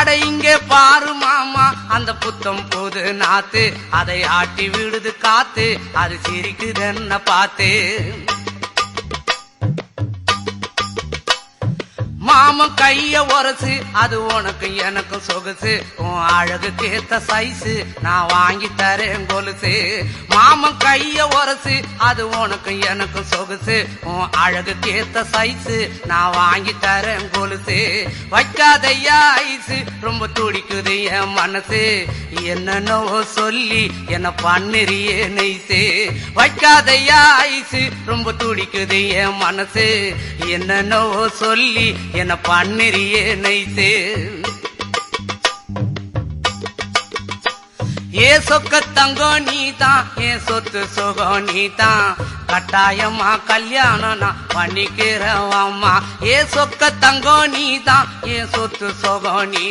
அட இங்கே பாரு மாமா அந்த புத்தம் போது நாத்து அதை ஆட்டி விடுது காத்து அது சிரிக்குதுன்ன பார்த்து மாமன் கைய உரசு அது உனக்கு எனக்கு சொகுசு உன் அழகுக்கு ஏத்த சைஸு நான் வாங்கி தரேன் கொலுசு மாமன் கைய உரசு அது உனக்கு எனக்கு சொகுசு உன் அழகுக்கு ஏத்த சைஸு நான் வாங்கி தரேன் கொலுசு வைக்காதையா ஐசு ரொம்ப துடிக்குது என் மனசு என்னன்னோ சொல்லி என்ன பண்ணுறியே நெய்சு வைக்காதையா ஐசு ரொம்ப துடிக்குது என் மனசு என்னன்னோ சொல்லி என்ன பண்ணுறியே நைசே ஏ சொக்க தங்கம் நீதான் ஏன் சொத்து சுகம் நீதான் கட்டாயமா கல்யாணம் நான் பண்ணிக்கிறவாமா ஏ சொக்க தங்கம் நீதான் ஏன் சொத்து சுகம் நீ